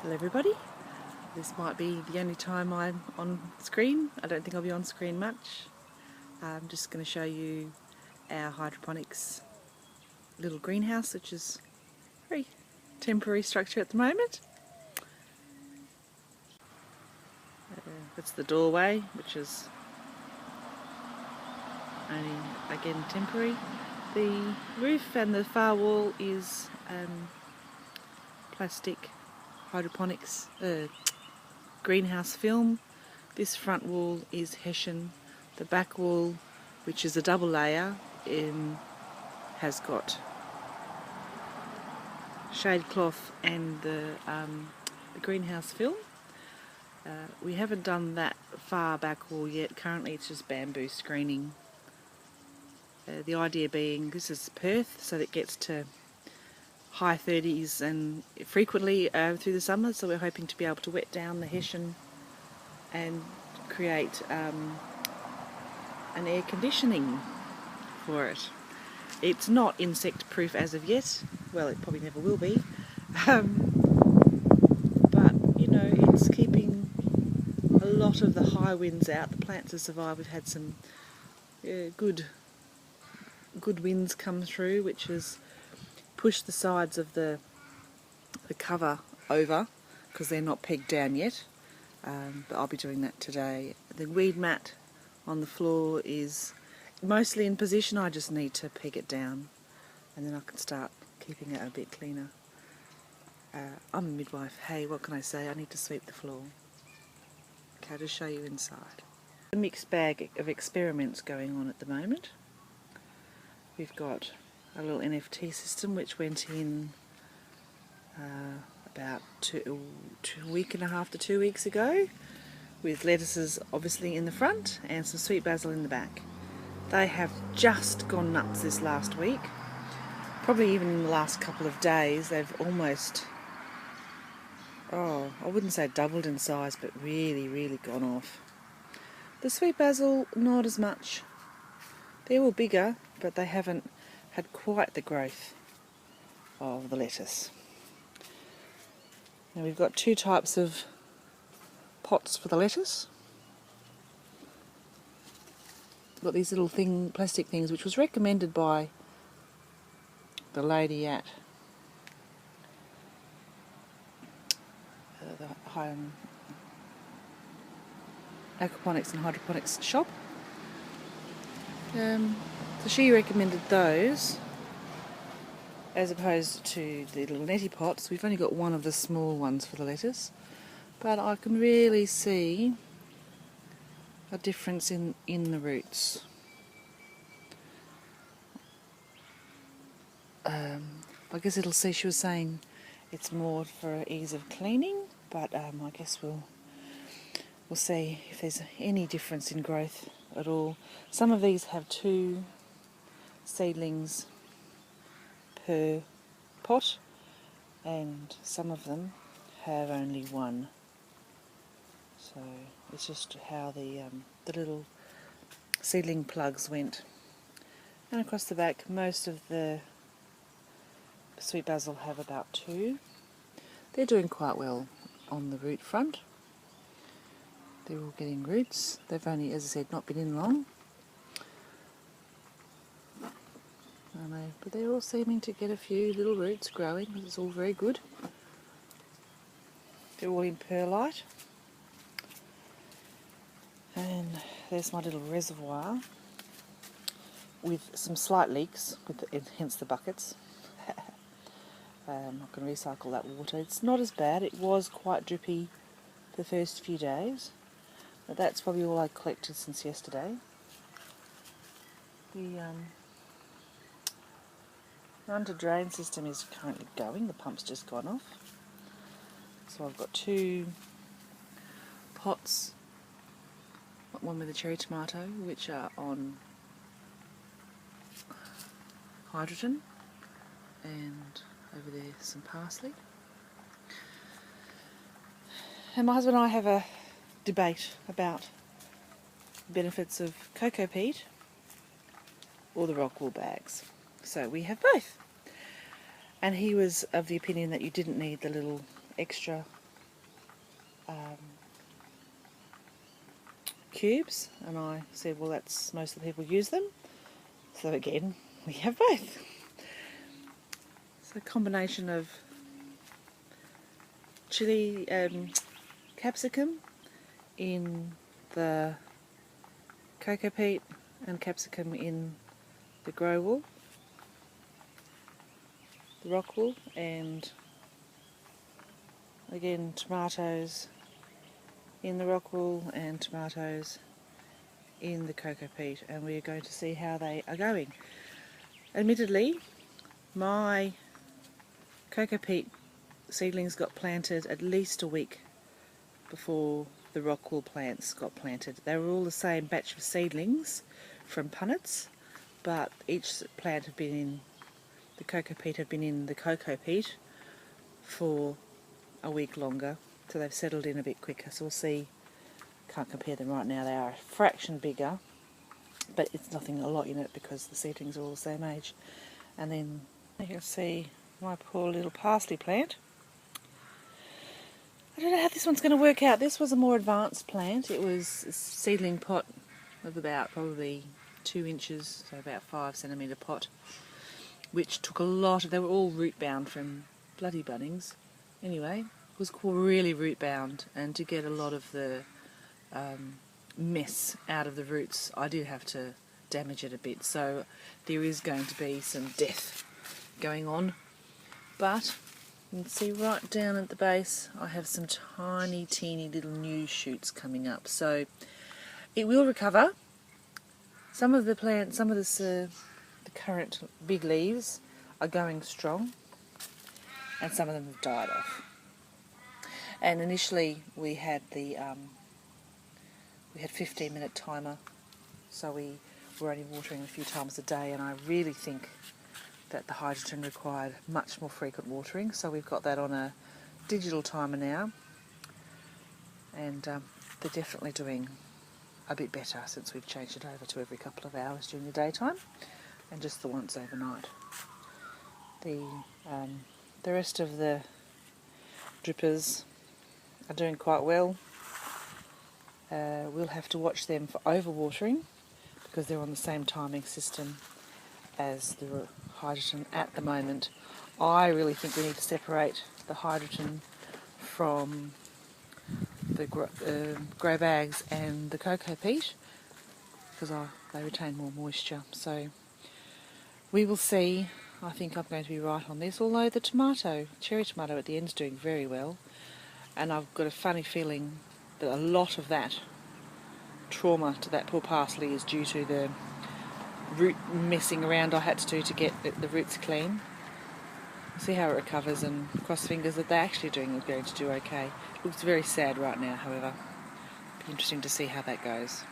Hello everybody, this might be the only time I'm on screen. I don't think I'll be on screen much. I'm just going to show you our hydroponics little greenhouse, which is a very temporary structure at the moment. That's the doorway, which is only again temporary. The roof and the far wall is plastic hydroponics greenhouse film. This front wall is hessian. The back wall, which is a double layer, has got shade cloth and the greenhouse film. We haven't done that far back wall yet. Currently it's just bamboo screening. The idea being this is Perth, so that it gets to high 30s and frequently through the summer, so we're hoping to be able to wet down the hessian and create an air conditioning for it. It's not insect proof as of yet, well it probably never will be, but you know, it's keeping a lot of the high winds out. The plants have survived. We've had some good winds come through, which has pushed the sides of the cover over because they're not pegged down yet, but I'll be doing that today. The weed mat on the floor is mostly in position. I just need to peg it down and then I can start keeping it a bit cleaner. I'm a midwife. Hey, what can I say? I need to sweep the floor. Okay, I'll just show you inside. A mixed bag of experiments going on at the moment. We've got a little NFT system which went in about a week and a half to 2 weeks ago, with lettuces obviously in the front and some sweet basil in the back. They have just gone nuts this last week. Probably even in the last couple of days they've almost, I wouldn't say doubled in size, but really gone off. The sweet basil, not as much. They're all bigger, but they haven't had quite the growth of the lettuce. Now we've got two types of pots for the lettuce. We've got these little plastic things, which was recommended by the lady at the aquaponics and hydroponics shop. So she recommended those as opposed to the little neti pots. We've only got one of the small ones for the lettuce, but I can really see a difference in the roots. I guess it'll see, she was saying it's more for ease of cleaning, but I guess we'll see if there's any difference in growth at all. Some of these have 2 seedlings per pot, and some of them have only 1. So it's just how the little seedling plugs went. And across the back, most of the sweet basil have about 2. They're doing quite well on the root front. They're all getting roots. They've only, as I said, not been in long. I know, but they're all seeming to get a few little roots growing. It's all very good. They're all in perlite. And there's my little reservoir with some slight leaks, hence the buckets. I can recycle that water. It's not as bad. It was quite drippy the first few days, but that's probably all I collected since yesterday. The run to drain system is currently going. The pump's just gone off. So I've got 2 pots, one with a cherry tomato, which are on Hydroton, and over there some parsley. And my husband and I have a debate about the benefits of Cocopeat or the rock wool bags. So we have both. And he was of the opinion that you didn't need the little extra cubes, and I said, well, that's most of the people use them. So again, we have both. It's a combination of chili, capsicum in the Cocopeat and capsicum in the grow wool, the rock wool, and again tomatoes in the rock wool and tomatoes in the Cocopeat, and we are going to see how they are going. Admittedly, my Cocopeat seedlings got planted at least a week before the rock wool plants got planted. They were all the same batch of seedlings from punnets, but each plant had been in, the Cocopeat had been in the Cocopeat for a week longer, so they've settled in a bit quicker. So we'll see, can't compare them right now, they are a fraction bigger, but it's nothing a lot in it because the seedlings are all the same age. And then you can see my poor little parsley plant. I don't know how this one's going to work out. This was a more advanced plant. It was a seedling pot of about probably 2 inches, so about 5 centimetre pot, which took a lot of, they were all root bound from bloody Bunnings. Anyway, it was really root bound, and to get a lot of the mess out of the roots, I did have to damage it a bit. So there is going to be some death going on, but you can see right down at the base I have some tiny teeny little new shoots coming up, so it will recover. Some of the plants, some of the current big leaves are going strong, and some of them have died off. And initially we had the 15-minute timer, so we were only watering a few times a day, and I really think that the Hydroton required much more frequent watering, so we've got that on a digital timer now, and they're definitely doing a bit better since we've changed it over to every couple of hours during the daytime and just the once overnight. The rest of the drippers are doing quite well. We'll have to watch them for overwatering because they're on the same timing system as the Hydroton at the moment. I really think we need to separate the Hydroton from the Growbags and the Cocopeat because they retain more moisture. So we will see. I think I'm going to be right on this, although the cherry tomato at the end is doing very well, and I've got a funny feeling that a lot of that trauma to that poor parsley is due to the root messing around I had to do to get the roots clean. See how it recovers, and cross fingers that they're actually going to do okay. It looks very sad right now, however. Be interesting to see how that goes.